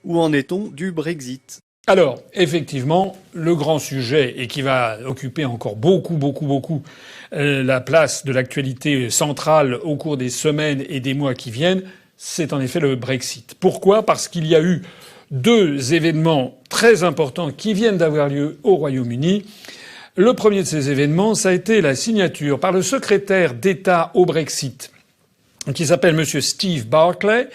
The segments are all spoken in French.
Où en est-on du Brexit? Alors, effectivement, le grand sujet, et qui va occuper encore beaucoup la place de l'actualité centrale au cours des semaines et des mois qui viennent, c'est en effet le Brexit. Pourquoi ? Parce qu'il y a eu deux événements très importants qui viennent d'avoir lieu au Royaume-Uni. Le premier de ces événements, ça a été la signature par le secrétaire d'État au Brexit, qui s'appelle monsieur Steve Barclay.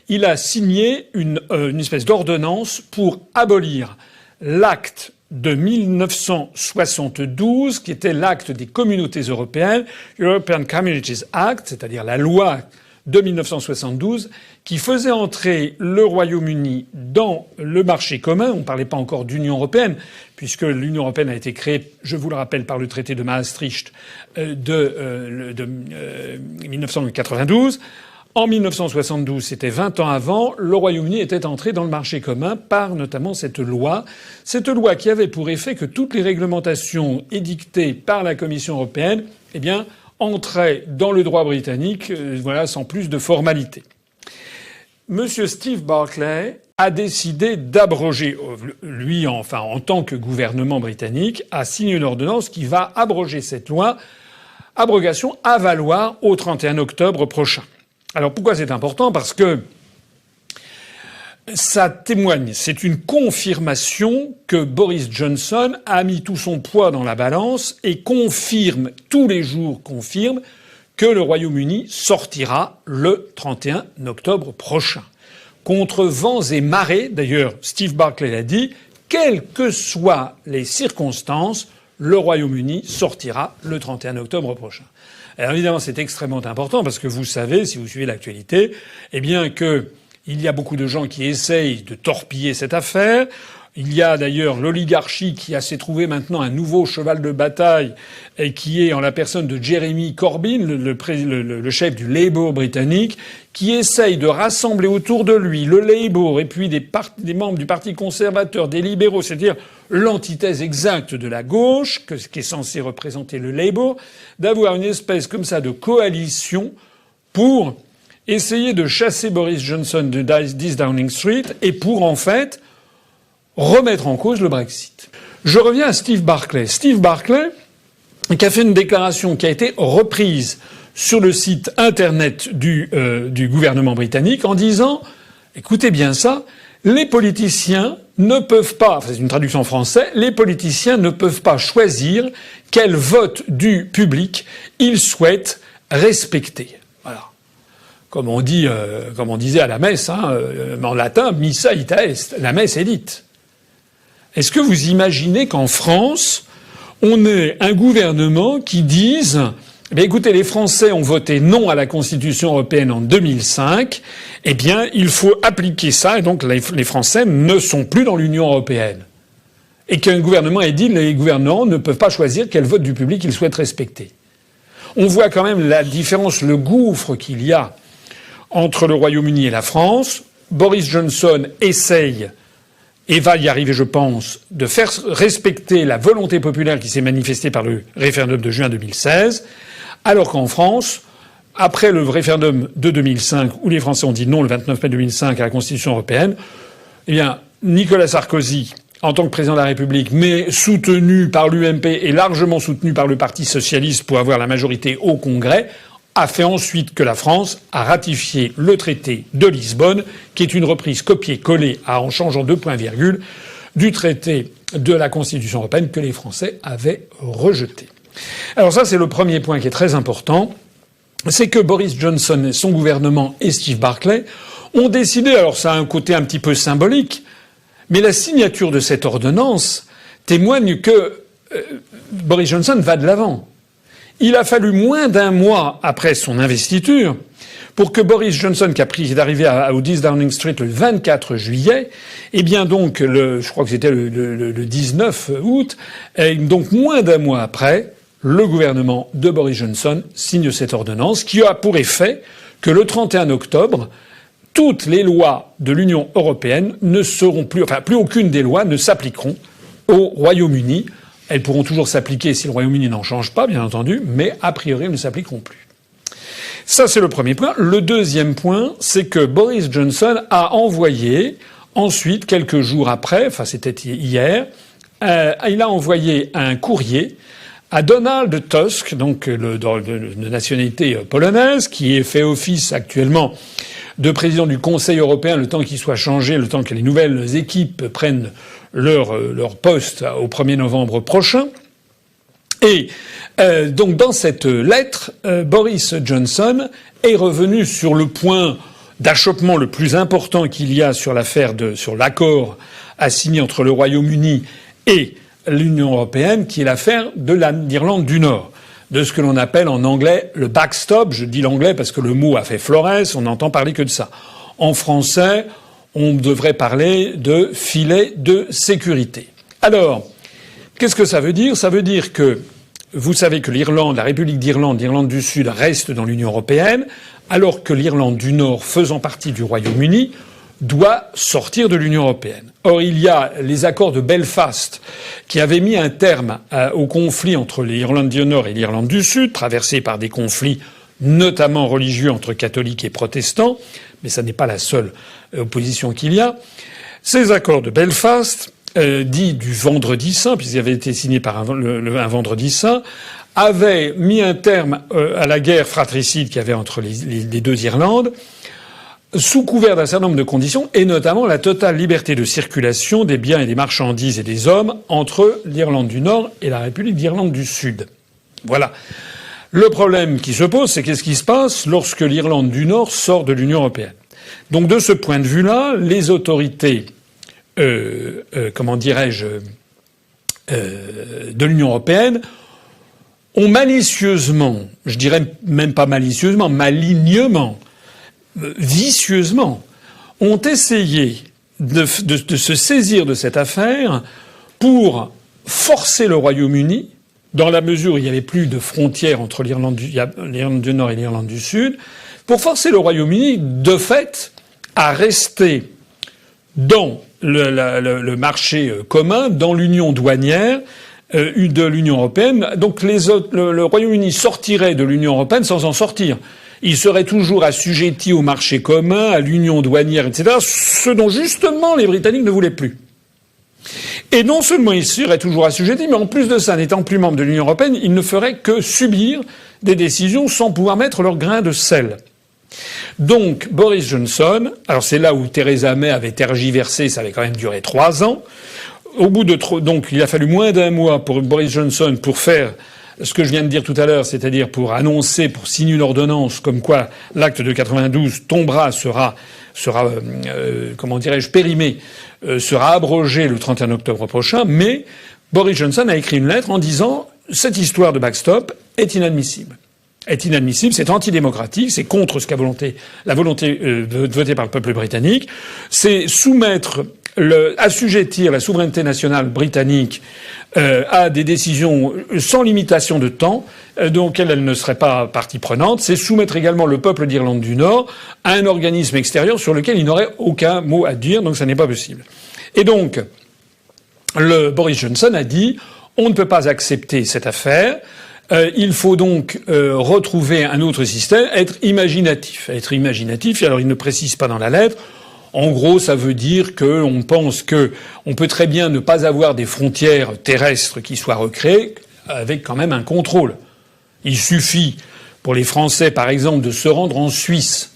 Il a signé une espèce d'ordonnance pour abolir l'acte de 1972, qui était l'acte des communautés européennes, European Communities Act, c'est-à-dire la loi de 1972, qui faisait entrer le Royaume-Uni dans le marché commun. On ne parlait pas encore d'Union européenne, puisque l'Union européenne a été créée, je vous le rappelle, par le traité de Maastricht de 1992. En 1972, c'était 20 ans avant, le Royaume-Uni était entré dans le marché commun par notamment cette loi qui avait pour effet que toutes les réglementations édictées par la Commission européenne, entraient dans le droit britannique, sans plus de formalités. Monsieur Steve Barclay a décidé d'abroger, lui, en tant que gouvernement britannique, a signé une ordonnance qui va abroger cette loi, abrogation à valoir au 31 octobre prochain. Alors pourquoi c'est important ? Parce que ça témoigne, c'est une confirmation que Boris Johnson a mis tout son poids dans la balance et confirme, tous les jours confirme, que le Royaume-Uni sortira le 31 octobre prochain. Contre vents et marées, d'ailleurs Steve Barclay l'a dit, quelles que soient les circonstances, le Royaume-Uni sortira le 31 octobre prochain. Alors évidemment, c'est extrêmement important parce que vous savez, si vous suivez l'actualité, qu'il y a beaucoup de gens qui essayent de torpiller cette affaire. Il y a d'ailleurs l'oligarchie qui s'est trouvé maintenant un nouveau cheval de bataille et qui est en la personne de Jeremy Corbyn, le chef du Labour britannique, qui essaye de rassembler autour de lui le Labour et puis des membres du Parti conservateur, des libéraux, c'est-à-dire l'antithèse exacte de la gauche, qui est censée représenter le Labour, d'avoir une espèce comme ça de coalition pour essayer de chasser Boris Johnson de 10 Downing Street et pour en fait remettre en cause le Brexit. Je reviens à Steve Barclay. Steve Barclay, qui a fait une déclaration qui a été reprise sur le site internet du gouvernement britannique en disant, écoutez bien ça, les politiciens ne peuvent pas, c'est une traduction en français, les politiciens ne peuvent pas choisir quel vote du public ils souhaitent respecter. Voilà. Comme on disait à la messe, en latin, missa ita est, la messe est dite. Est-ce que vous imaginez qu'en France, on ait un gouvernement qui dise écoutez, les Français ont voté non à la Constitution européenne en 2005, il faut appliquer ça, et donc les Français ne sont plus dans l'Union européenne. Et qu'un gouvernement ait dit les gouvernants ne peuvent pas choisir quel vote du public ils souhaitent respecter. On voit quand même la différence, le gouffre qu'il y a entre le Royaume-Uni et la France. Boris Johnson essaye et va y arriver, je pense, de faire respecter la volonté populaire qui s'est manifestée par le référendum de juin 2016, alors qu'en France, après le référendum de 2005, où les Français ont dit non le 29 mai 2005 à la Constitution européenne, Nicolas Sarkozy, en tant que président de la République, mais soutenu par l'UMP et largement soutenu par le Parti socialiste pour avoir la majorité au Congrès, a fait ensuite que la France a ratifié le traité de Lisbonne, qui est une reprise copiée-collée en changeant 2 points-virgule du traité de la Constitution européenne que les Français avaient rejeté. Alors ça, c'est le premier point qui est très important. C'est que Boris Johnson et son gouvernement et Steve Barclay ont décidé, alors ça a un côté un petit peu symbolique, mais la signature de cette ordonnance témoigne que Boris Johnson va de l'avant. Il a fallu moins d'un mois après son investiture pour que Boris Johnson, qui est arrivé au 10 Downing Street le 24 juillet, je crois que c'était le 19 août, et donc moins d'un mois après, le gouvernement de Boris Johnson signe cette ordonnance qui a pour effet que le 31 octobre, toutes les lois de l'Union européenne ne seront plus aucune des lois ne s'appliqueront au Royaume-Uni. Elles pourront toujours s'appliquer si le Royaume-Uni n'en change pas, bien entendu, mais a priori, elles ne s'appliqueront plus. Ça, c'est le premier point. Le deuxième point, c'est que Boris Johnson a envoyé Ensuite, quelques jours après, enfin c'était hier, il a envoyé un courrier à Donald Tusk, donc de nationalité polonaise, qui fait office actuellement de président du Conseil européen, le temps qu'il soit changé, le temps que les nouvelles équipes prennent leur poste au 1er novembre prochain. Et donc dans cette lettre, Boris Johnson est revenu sur le point d'achoppement le plus important qu'il y a sur sur l'accord à signer entre le Royaume-Uni et l'Union européenne, qui est l'affaire de l'Irlande du Nord, de ce que l'on appelle en anglais le backstop. Je dis l'anglais parce que le mot a fait florès, on n'entend parler que de ça. En français, on devrait parler de filet de sécurité. Alors, qu'est-ce que ça veut dire? Ça veut dire que vous savez que l'Irlande, la République d'Irlande, l'Irlande du Sud reste dans l'Union européenne, alors que l'Irlande du Nord, faisant partie du Royaume-Uni, doit sortir de l'Union européenne. Or, il y a les accords de Belfast qui avaient mis un terme au conflit entre l'Irlande du Nord et l'Irlande du Sud, traversé par des conflits notamment religieux entre catholiques et protestants, mais ça n'est pas la seule opposition qu'il y a. Ces accords de Belfast, dits du Vendredi Saint, puisqu'ils avaient été signés par un Vendredi Saint, avaient mis un terme à la guerre fratricide qu'il y avait entre les deux Irlandes, sous couvert d'un certain nombre de conditions, et notamment la totale liberté de circulation des biens et des marchandises et des hommes entre l'Irlande du Nord et la République d'Irlande du Sud. Voilà. Le problème qui se pose, c'est qu'est-ce qui se passe lorsque l'Irlande du Nord sort de l'Union européenne. Donc de ce point de vue-là, les autorités, comment dirais-je, de l'Union européenne ont malicieusement, je dirais même pas malicieusement, malignement, vicieusement, ont essayé de se saisir de cette affaire pour forcer le Royaume-Uni, dans la mesure où il n'y avait plus de frontières entre l'Irlande du Nord et l'Irlande du Sud, pour forcer le Royaume-Uni, de fait, à rester dans le marché commun, dans l'union douanière de l'Union européenne. Donc le Royaume-Uni sortirait de l'Union européenne sans en sortir. Il serait toujours assujetti au marché commun, à l'union douanière, etc., ce dont justement les Britanniques ne voulaient plus. Et non seulement il serait toujours assujetti, mais en plus de ça, n'étant plus membre de l'Union européenne, il ne ferait que subir des décisions sans pouvoir mettre leur grain de sel. Donc Boris Johnson, alors c'est là où Theresa May avait tergiversé, ça avait quand même duré 3 ans. Au bout de donc il a fallu moins d'1 mois pour Boris Johnson pour faire ce que je viens de dire tout à l'heure, c'est-à-dire pour annoncer, pour signer une ordonnance comme quoi l'acte de 92 tombera, sera comment dirais-je, périmé, sera abrogé le 31 octobre prochain. Mais Boris Johnson a écrit une lettre en disant cette histoire de backstop est inadmissible. Est inadmissible, c'est antidémocratique, c'est contre la volonté votée par le peuple britannique, c'est assujettir la souveraineté nationale britannique à des décisions sans limitation de temps, dont elle ne serait pas partie prenante, c'est soumettre également le peuple d'Irlande du Nord à un organisme extérieur sur lequel il n'aurait aucun mot à dire, donc ça n'est pas possible. Et donc, Boris Johnson a dit on ne peut pas accepter cette affaire. Il faut donc retrouver un autre système, être imaginatif. Être imaginatif, alors il ne précise pas dans la lettre. En gros, ça veut dire qu'on pense qu'on peut très bien ne pas avoir des frontières terrestres qui soient recréées avec quand même un contrôle. Il suffit pour les Français, par exemple, de se rendre en Suisse.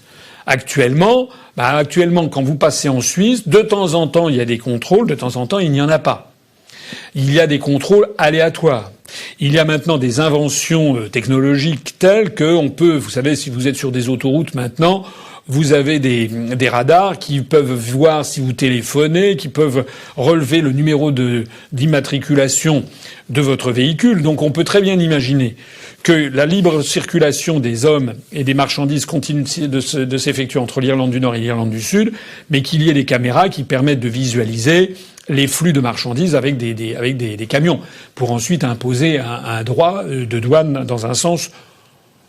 Actuellement, quand vous passez en Suisse, de temps en temps, il y a des contrôles, de temps en temps, il n'y en a pas. Il y a des contrôles aléatoires. Il y a maintenant des inventions technologiques telles qu'on peut, vous savez, si vous êtes sur des autoroutes maintenant, vous avez des radars qui peuvent voir si vous téléphonez, qui peuvent relever le numéro d'immatriculation de votre véhicule. Donc on peut très bien imaginer que la libre circulation des hommes et des marchandises continue de s'effectuer entre l'Irlande du Nord et l'Irlande du Sud, mais qu'il y ait des caméras qui permettent de visualiser les flux de marchandises avec des camions, pour ensuite imposer un droit de douane dans un sens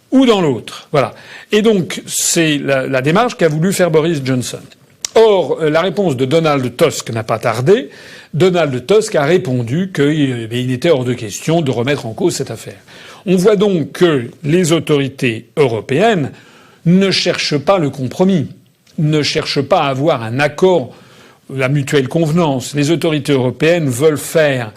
ou dans l'autre. Voilà. Et donc, c'est la démarche qu'a voulu faire Boris Johnson. Or, la réponse de Donald Tusk n'a pas tardé. Donald Tusk a répondu qu'il était hors de question de remettre en cause cette affaire. On voit donc que les autorités européennes ne cherchent pas le compromis, ne cherchent pas à avoir un accord la mutuelle convenance. Les autorités européennes veulent faire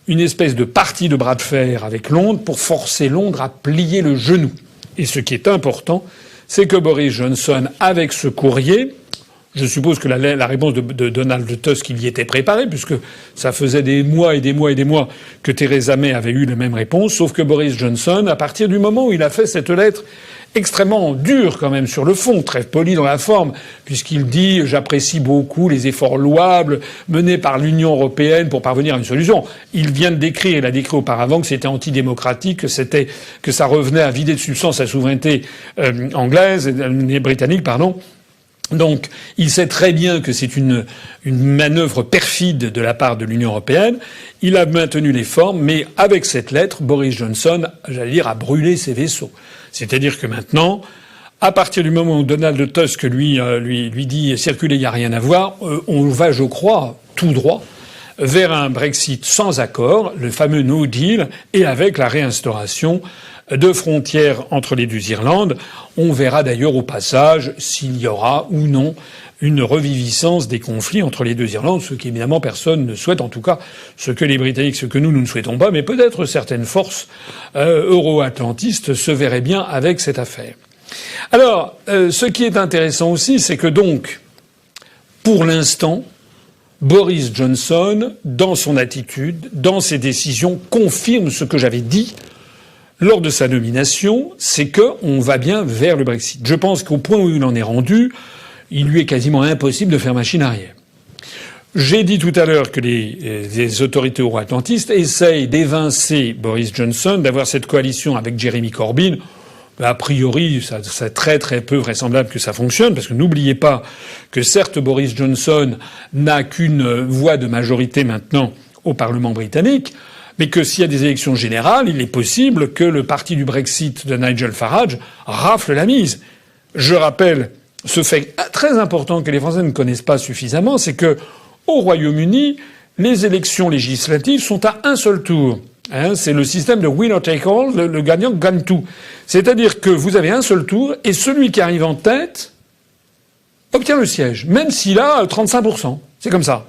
une espèce de partie de bras de fer avec Londres pour forcer Londres à plier le genou. Et ce qui est important, c'est que Boris Johnson, avec ce courrier, je suppose que la réponse de Donald Tusk, il y était préparé, puisque ça faisait des mois et des mois et des mois que Theresa May avait eu la même réponse, sauf que Boris Johnson, à partir du moment où il a fait cette lettre extrêmement dure quand même sur le fond, très poli dans la forme, puisqu'il dit « J'apprécie beaucoup les efforts louables menés par l'Union européenne pour parvenir à une solution ». Il vient de décrire, il a décrit auparavant que c'était antidémocratique, que ça revenait à vider de substance la souveraineté britannique, pardon. Donc, il sait très bien que c'est une manœuvre perfide de la part de l'Union européenne. Il a maintenu les formes, mais avec cette lettre, Boris Johnson, j'allais dire, a brûlé ses vaisseaux. C'est-à-dire que maintenant, à partir du moment où Donald Tusk lui dit circuler, il n'y a rien à voir, on va, je crois, tout droit vers un Brexit sans accord, le fameux No Deal, et avec la réinstauration de frontières entre les deux Irlandes. On verra d'ailleurs au passage s'il y aura ou non une reviviscence des conflits entre les deux Irlandes, ce qu'évidemment personne ne souhaite, en tout cas ce que les Britanniques, ce que nous ne souhaitons pas, mais peut-être certaines forces euro-atlantistes se verraient bien avec cette affaire. Alors, ce qui est intéressant aussi, c'est que donc, pour l'instant, Boris Johnson, dans son attitude, dans ses décisions, confirme ce que j'avais dit lors de sa nomination, c'est qu'on va bien vers le Brexit. Je pense qu'au point où il en est rendu, il lui est quasiment impossible de faire machine arrière. J'ai dit tout à l'heure que les autorités euro-atlantistes essayent d'évincer Boris Johnson, d'avoir cette coalition avec Jeremy Corbyn. A priori, c'est très très peu vraisemblable que ça fonctionne, parce que n'oubliez pas que certes Boris Johnson n'a qu'une voix de majorité maintenant au Parlement britannique, mais que s'il y a des élections générales, il est possible que le parti du Brexit de Nigel Farage rafle la mise. Je rappelle ce fait très important que les Français ne connaissent pas suffisamment, c'est que au Royaume-Uni, les élections législatives sont à un seul tour. C'est le système de winner take all, le gagnant gagne tout. C'est-à-dire que vous avez un seul tour et celui qui arrive en tête obtient le siège, même s'il a 35%. C'est comme ça.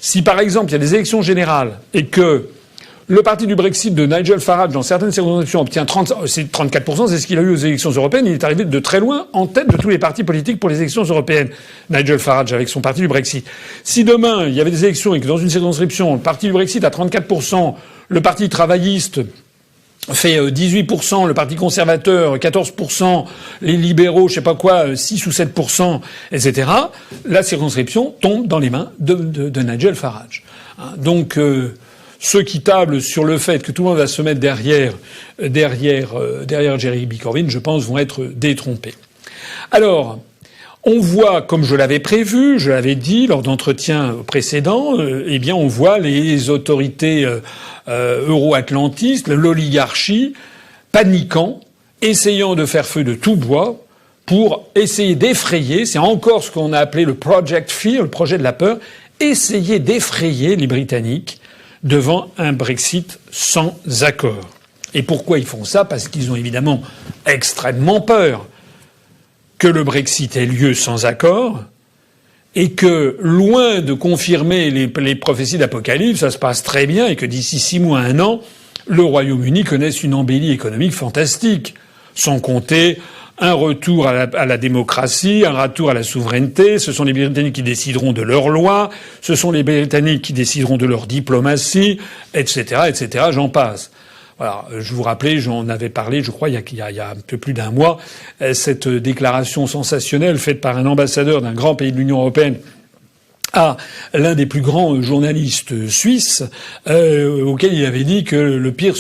Si par exemple il y a des élections générales et que le parti du Brexit de Nigel Farage, dans certaines circonscriptions, obtient 34%, c'est ce qu'il a eu aux élections européennes. Il est arrivé de très loin en tête de tous les partis politiques pour les élections européennes. Nigel Farage avec son parti du Brexit. Si demain il y avait des élections et que dans une circonscription, le parti du Brexit a 34%, le parti travailliste fait 18%, le parti conservateur 14%, les libéraux, je sais pas quoi, 6 ou 7%, etc., la circonscription tombe dans les mains de Nigel Farage. Donc, ceux qui tablent sur le fait que tout le monde va se mettre derrière Jeremy Corbyn, je pense, vont être détrompés. Alors, on voit, comme je l'avais prévu, je l'avais dit lors d'entretiens précédents, eh bien, on voit les autorités euro-atlantistes, l'oligarchie, paniquant, essayant de faire feu de tout bois pour essayer d'effrayer, c'est encore ce qu'on a appelé le Project Fear, le projet de la peur, essayer d'effrayer les Britanniques devant un Brexit sans accord. Et pourquoi ils font ça? Parce qu'ils ont évidemment extrêmement peur que le Brexit ait lieu sans accord et que, loin de confirmer les prophéties d'Apocalypse, ça se passe très bien et que d'ici 6 mois, 1 an, le Royaume-Uni connaisse une embellie économique fantastique, sans compter un retour à la démocratie, un retour à la souveraineté. Ce sont les Britanniques qui décideront de leurs lois, ce sont les Britanniques qui décideront de leur diplomatie, etc., etc., j'en passe. Voilà, je vous rappelais, j'en avais parlé, je crois, il y a un peu plus d'1 mois, cette déclaration sensationnelle faite par un ambassadeur d'un grand pays de l'Union européenne à l'un des plus grands journalistes suisses, auquel il avait dit que le pire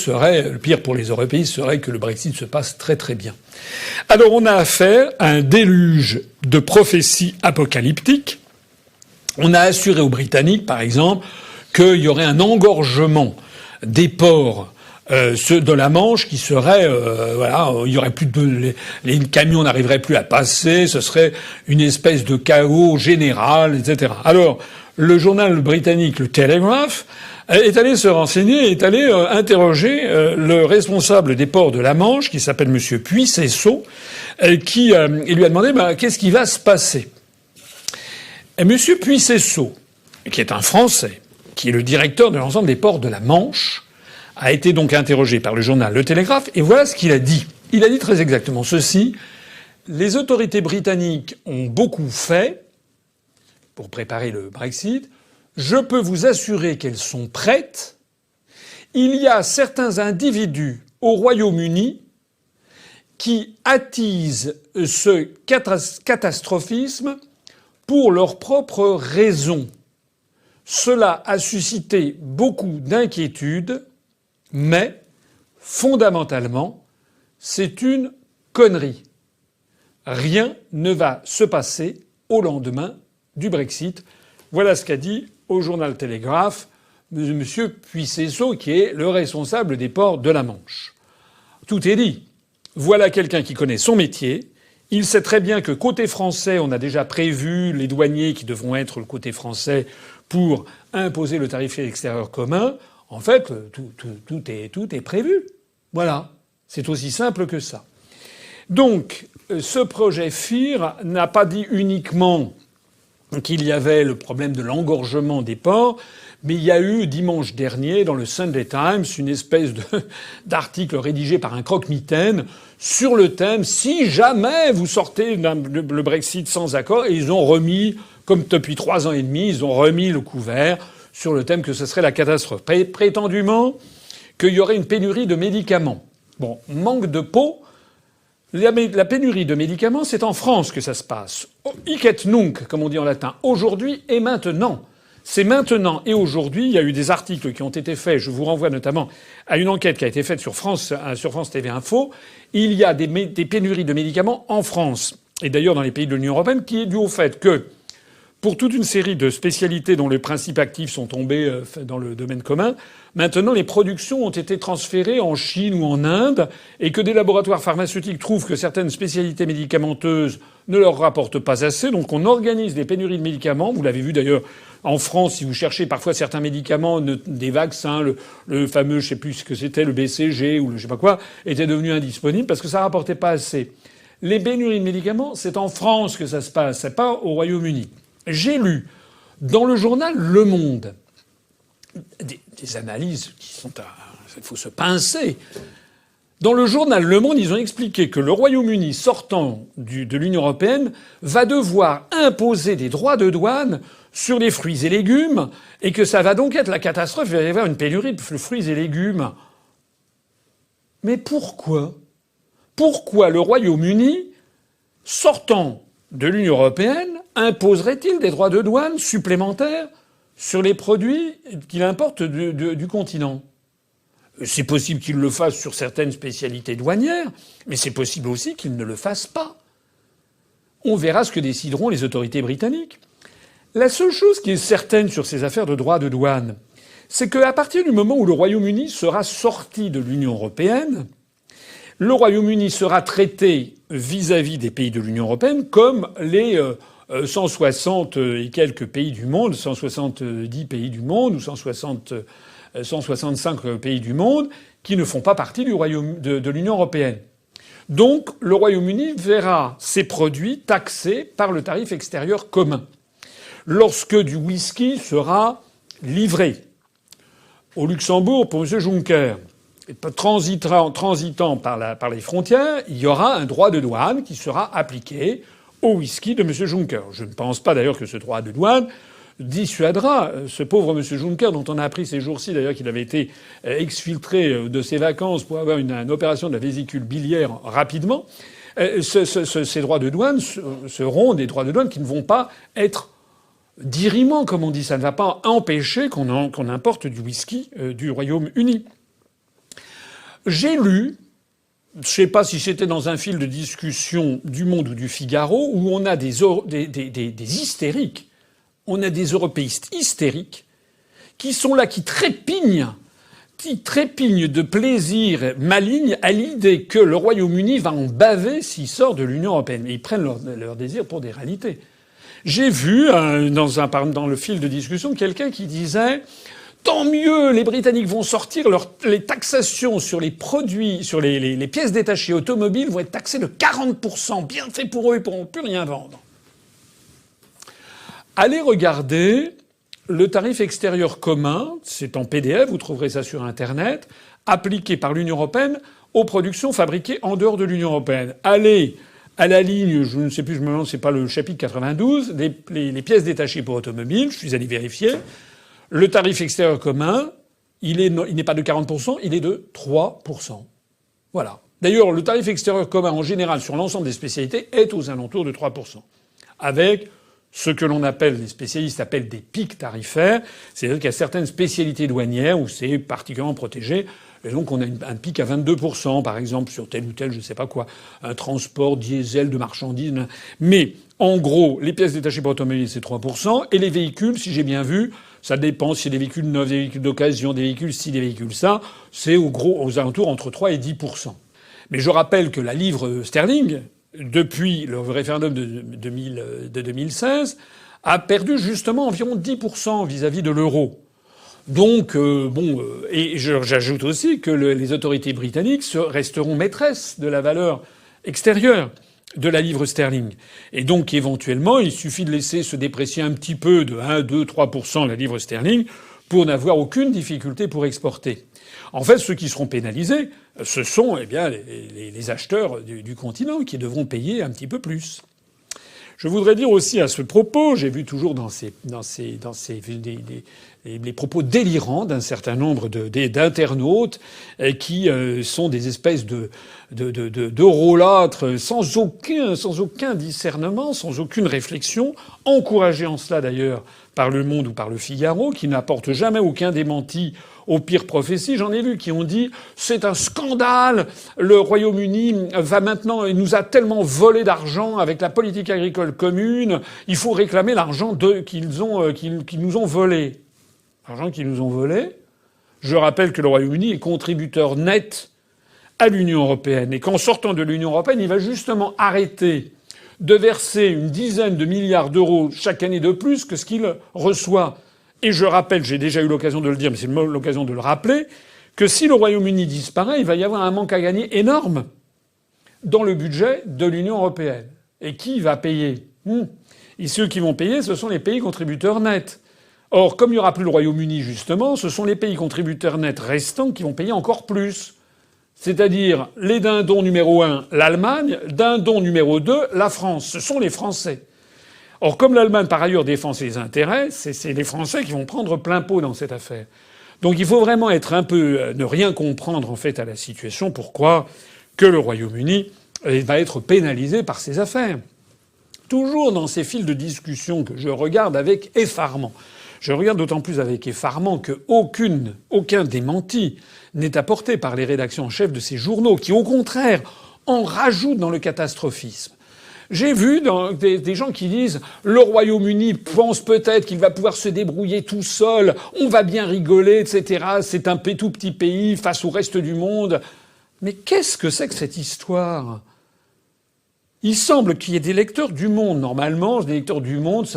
pour les européistes serait que le Brexit se passe très très bien. Alors on a affaire à un déluge de prophéties apocalyptiques. On a assuré aux Britanniques, par exemple, qu'il y aurait un engorgement des ports ceux de la Manche qui seraient, il y aurait plus les camions n'arriveraient plus à passer, ce serait une espèce de chaos général, etc. Alors, le journal britannique, le Telegraph, est allé se renseigner, est allé interroger le responsable des ports de la Manche, qui s'appelle Monsieur Puy-Cessot, qui il lui a demandé qu'est-ce qui va se passer. Et M. Puissesseau, qui est un Français, qui est le directeur de l'ensemble des ports de la Manche, a été donc interrogé par le journal Le Télégraphe, et voilà ce qu'il a dit. Il a dit très exactement ceci. Les autorités britanniques ont beaucoup fait pour préparer le Brexit. Je peux vous assurer qu'elles sont prêtes. Il y a certains individus au Royaume-Uni qui attisent ce catastrophisme pour leurs propres raisons. Cela a suscité beaucoup d'inquiétudes, mais fondamentalement, c'est une connerie. Rien ne va se passer au lendemain du Brexit. Voilà ce qu'a dit au journal Télégraphe M. Puissesseau, qui est le responsable des ports de la Manche. Tout est dit. Voilà quelqu'un qui connaît son métier. Il sait très bien que côté français, on a déjà prévu les douaniers qui devront être le côté français pour imposer le tarif extérieur commun. En fait, tout est prévu. Voilà. C'est aussi simple que ça. Donc, ce projet FIR n'a pas dit uniquement qu'il y avait le problème de l'engorgement des ports, mais il y a eu dimanche dernier dans le Sunday Times une espèce d'article rédigé par un croque-mitaine sur le thème « Si jamais vous sortez le Brexit sans accord », et ils ont remis, comme depuis 3 ans et demi, ils ont remis le couvert sur le thème que ce serait la catastrophe. Prétendument qu'il y aurait une pénurie de médicaments. Bon, manque de peau. La pénurie de médicaments, c'est en France que ça se passe. Hic et nunc, comme on dit en latin. Aujourd'hui et maintenant. C'est maintenant et aujourd'hui. Il y a eu des articles qui ont été faits. Je vous renvoie notamment à une enquête qui a été faite sur France TV Info. Il y a des pénuries de médicaments en France. Et d'ailleurs dans les pays de l'Union européenne, qui est dû au fait que, pour toute une série de spécialités dont les principes actifs sont tombés dans le domaine commun, maintenant les productions ont été transférées en Chine ou en Inde, et que des laboratoires pharmaceutiques trouvent que certaines spécialités médicamenteuses ne leur rapportent pas assez. Donc on organise des pénuries de médicaments. Vous l'avez vu d'ailleurs en France, si vous cherchez parfois certains médicaments, des vaccins, le fameux, je sais plus ce que c'était, le BCG ou le je sais pas quoi, était devenu indisponible parce que ça rapportait pas assez. Les pénuries de médicaments, c'est en France que ça se passe, c'est pas au Royaume-Uni. J'ai lu dans le journal Le Monde des analyses qui sont il faut se pincer. Dans le journal Le Monde, ils ont expliqué que le Royaume-Uni, sortant de l'Union européenne, va devoir imposer des droits de douane sur les fruits et légumes, et que ça va donc être la catastrophe. Il va y avoir une pénurie de fruits et légumes. Mais pourquoi ? Pourquoi le Royaume-Uni, sortant de l'Union européenne, imposerait-il des droits de douane supplémentaires sur les produits qu'il importe du continent ? C'est possible qu'il le fasse sur certaines spécialités douanières, mais c'est possible aussi qu'il ne le fasse pas. On verra ce que décideront les autorités britanniques. La seule chose qui est certaine sur ces affaires de droits de douane, c'est qu'à partir du moment où le Royaume-Uni sera sorti de l'Union européenne, le Royaume-Uni sera traité vis-à-vis des pays de l'Union européenne comme les 160 et quelques pays du monde, 170 pays du monde ou 165 pays du monde qui ne font pas partie de l'Union européenne. Donc le Royaume-Uni verra ses produits taxés par le tarif extérieur commun lorsque du whisky sera livré. Au Luxembourg, pour M. Juncker, transitant par les frontières, il y aura un droit de douane qui sera appliqué au whisky de M. Juncker. Je ne pense pas d'ailleurs que ce droit de douane dissuadera ce pauvre M. Juncker, dont on a appris ces jours-ci d'ailleurs qu'il avait été exfiltré de ses vacances pour avoir une opération de la vésicule biliaire rapidement. Ces droits de douane seront des droits de douane qui ne vont pas être dirimants, comme on dit. Ça ne va pas empêcher qu'on importe du whisky du Royaume-Uni. J'ai lu, je ne sais pas si c'était dans un fil de discussion du Monde ou du Figaro, où on a des hystériques. On a des européistes hystériques qui sont là, qui trépignent de plaisir maligne à l'idée que le Royaume-Uni va en baver s'il sort de l'Union européenne. Et ils prennent leur désir pour des réalités. J'ai vu dans le fil de discussion quelqu'un qui disait « Tant mieux, les Britanniques vont sortir, les taxations sur les produits, sur les pièces détachées automobiles vont être taxées de 40%. Bien fait pour eux, ils pourront plus rien vendre. » Allez regarder le tarif extérieur commun, c'est en PDF, vous trouverez ça sur Internet, appliqué par l'Union européenne aux productions fabriquées en dehors de l'Union européenne. Allez à la ligne, je ne sais plus, je me demande, c'est pas le chapitre 92, les pièces détachées pour automobiles, je suis allé vérifier. Le tarif extérieur commun, il n'est pas de 40%, il est de 3%. Voilà. D'ailleurs, le tarif extérieur commun, en général, sur l'ensemble des spécialités, est aux alentours de 3%. Avec ce que l'on appelle, les spécialistes appellent des pics tarifaires. C'est-à-dire qu'il y a certaines spécialités douanières où c'est particulièrement protégé. Et donc, on a un pic à 22%, par exemple, sur tel ou tel, je sais pas quoi, un transport diesel de marchandises. Mais, en gros, les pièces détachées pour automobiles, c'est 3%. Et les véhicules, si j'ai bien vu, ça dépend si c'est des véhicules neufs, des véhicules d'occasion, des véhicules ci, des véhicules ça, c'est aux alentours entre 3 et 10%. Mais je rappelle que la livre sterling, depuis le référendum de 2016, a perdu justement environ 10% vis-à-vis de l'euro. Donc, et j'ajoute aussi que les autorités britanniques resteront maîtresses de la valeur extérieure de la livre sterling. Et donc, éventuellement, il suffit de laisser se déprécier un petit peu de 1, 2, 3% la livre sterling pour n'avoir aucune difficulté pour exporter. En fait, ceux qui seront pénalisés, ce sont les acheteurs du continent qui devront payer un petit peu plus. Je voudrais dire aussi à ce propos, j'ai vu toujours les propos délirants d'un certain nombre d'internautes qui sont des espèces d'eurolâtres sans aucun discernement, sans aucune réflexion, encouragés en cela d'ailleurs par Le Monde ou par Le Figaro, qui n'apportent jamais aucun démenti aux pires prophéties. J'en ai vu qui ont dit c'est un scandale, le Royaume-Uni il nous a tellement volé d'argent avec la politique agricole commune, il faut réclamer l'argent qu'ils nous ont volé. L'argent qu'ils nous ont volé. Je rappelle que le Royaume-Uni est contributeur net à l'Union européenne et qu'en sortant de l'Union européenne, il va justement arrêter de verser une dizaine de milliards d'euros chaque année de plus que ce qu'il reçoit. Et je rappelle, j'ai déjà eu l'occasion de le dire, mais c'est l'occasion de le rappeler, que si le Royaume-Uni disparaît, il va y avoir un manque à gagner énorme dans le budget de l'Union européenne. Et qui va payer ? Et ceux qui vont payer, ce sont les pays contributeurs nets. Or, comme il n'y aura plus le Royaume-Uni, justement, ce sont les pays contributeurs nets restants qui vont payer encore plus. C'est-à-dire les dindons numéro 1, l'Allemagne, dindon numéro 2, la France. Ce sont les Français. Or, comme l'Allemagne, par ailleurs, défend ses intérêts, c'est les Français qui vont prendre plein pot dans cette affaire. Donc il faut vraiment être un peu... ne rien comprendre, en fait, à la situation. Pourquoi que le Royaume-Uni va être pénalisé par ces affaires. Toujours dans ces fils de discussion que je regarde avec effarement. Je regarde d'autant plus avec effarement qu'aucun démenti n'est apporté par les rédactions en chef de ces journaux, qui, au contraire, en rajoutent dans le catastrophisme. J'ai vu des gens qui disent « Le Royaume-Uni pense peut-être qu'il va pouvoir se débrouiller tout seul, on va bien rigoler, etc. C'est un tout petit pays face au reste du monde. » Mais qu'est-ce que c'est que cette histoire ? Il semble qu'il y ait des lecteurs du Monde. Normalement, des lecteurs du Monde,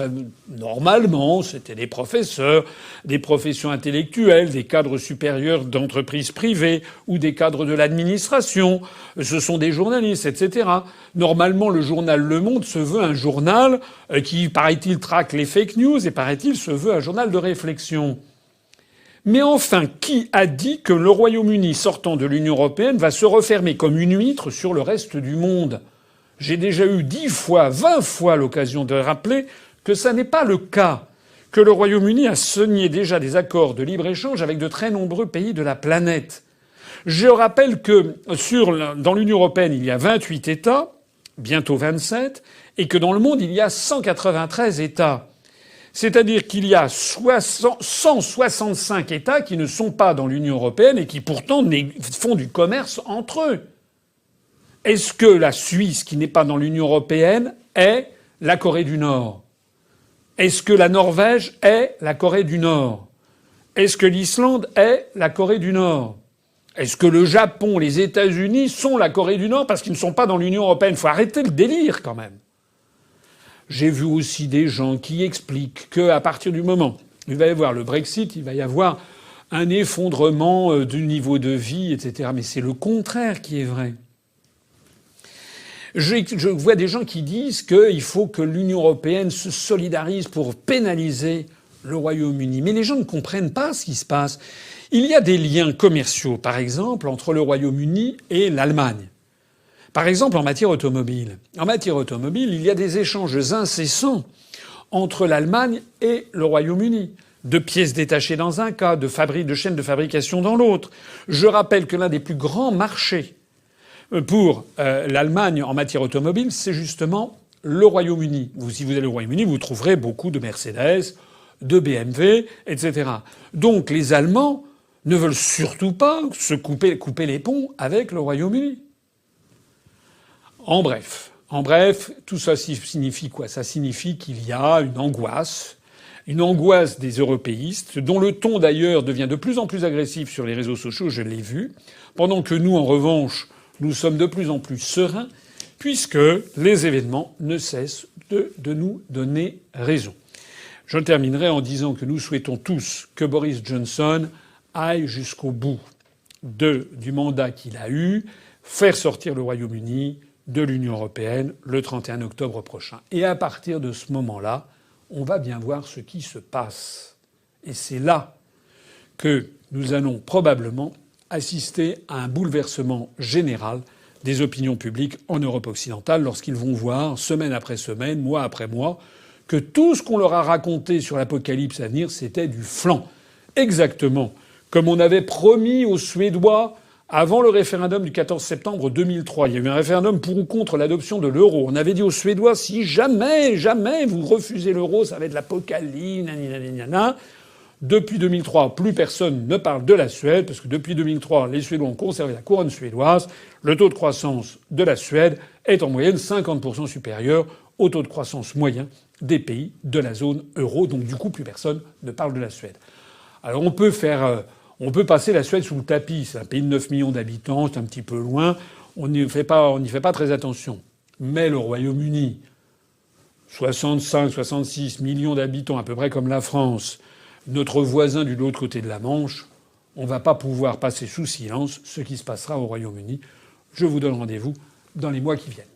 normalement, c'était des professeurs, des professions intellectuelles, des cadres supérieurs d'entreprises privées ou des cadres de l'administration. Ce sont des journalistes, etc. Normalement, le journal Le Monde se veut un journal qui, paraît-il, traque les fake news et, paraît-il, se veut un journal de réflexion. Mais enfin, qui a dit que le Royaume-Uni, sortant de l'Union européenne, va se refermer comme une huître sur le reste du monde ? J'ai déjà eu 10 fois, 20 fois l'occasion de rappeler que ça n'est pas le cas, que le Royaume-Uni a signé déjà des accords de libre-échange avec de très nombreux pays de la planète. Je rappelle que dans l'Union européenne, il y a 28 États, bientôt 27, et que dans le monde, il y a 193 États. C'est-à-dire qu'il y a 165 États qui ne sont pas dans l'Union européenne et qui pourtant font du commerce entre eux. Est-ce que la Suisse, qui n'est pas dans l'Union européenne, est la Corée du Nord ? Est-ce que la Norvège est la Corée du Nord ? Est-ce que l'Islande est la Corée du Nord ? Est-ce que le Japon, les États-Unis sont la Corée du Nord parce qu'ils ne sont pas dans l'Union européenne ? Il faut arrêter le délire quand même. J'ai vu aussi des gens qui expliquent qu'à partir du moment où il va y avoir le Brexit, il va y avoir un effondrement du niveau de vie, etc. Mais c'est le contraire qui est vrai. Je vois des gens qui disent qu'il faut que l'Union européenne se solidarise pour pénaliser le Royaume-Uni. Mais les gens ne comprennent pas ce qui se passe. Il y a des liens commerciaux, par exemple, entre le Royaume-Uni et l'Allemagne. Par exemple, en matière automobile. En matière automobile, il y a des échanges incessants entre l'Allemagne et le Royaume-Uni. De pièces détachées dans un cas, de chaînes de fabrication dans l'autre. Je rappelle que l'un des plus grands marchés pour l'Allemagne en matière automobile, c'est justement le Royaume-Uni. Si vous allez au Royaume-Uni, vous trouverez beaucoup de Mercedes, de BMW, etc. Donc les Allemands ne veulent surtout pas se couper les ponts avec le Royaume-Uni. En bref, tout ça signifie quoi? Ça signifie qu'il y a une angoisse des européistes, dont le ton d'ailleurs devient de plus en plus agressif sur les réseaux sociaux, je l'ai vu, pendant que nous, en revanche, nous sommes de plus en plus sereins, puisque les événements ne cessent de nous donner raison. Je terminerai en disant que nous souhaitons tous que Boris Johnson aille jusqu'au bout du mandat qu'il a eu, faire sortir le Royaume-Uni de l'Union européenne le 31 octobre prochain. Et à partir de ce moment-là, on va bien voir ce qui se passe. Et c'est là que nous allons probablement assister à un bouleversement général des opinions publiques en Europe occidentale lorsqu'ils vont voir, semaine après semaine, mois après mois, que tout ce qu'on leur a raconté sur l'apocalypse à venir, c'était du flan. Exactement comme on avait promis aux Suédois avant le référendum du 14 septembre 2003. Il y a eu un référendum pour ou contre l'adoption de l'euro. On avait dit aux Suédois, si jamais vous refusez l'euro, ça va être l'apocalypse, nanana. Depuis 2003, plus personne ne parle de la Suède, parce que depuis 2003, les Suédois ont conservé la couronne suédoise. Le taux de croissance de la Suède est en moyenne 50% supérieur au taux de croissance moyen des pays de la zone euro. Donc du coup, plus personne ne parle de la Suède. Alors on peut passer la Suède sous le tapis. C'est un pays de 9 millions d'habitants, c'est un petit peu loin. On n'y fait pas très attention. Mais le Royaume-Uni, 65, 66 millions d'habitants, à peu près comme la France, notre voisin de l'autre côté de la Manche, on va pas pouvoir passer sous silence ce qui se passera au Royaume-Uni. Je vous donne rendez-vous dans les mois qui viennent.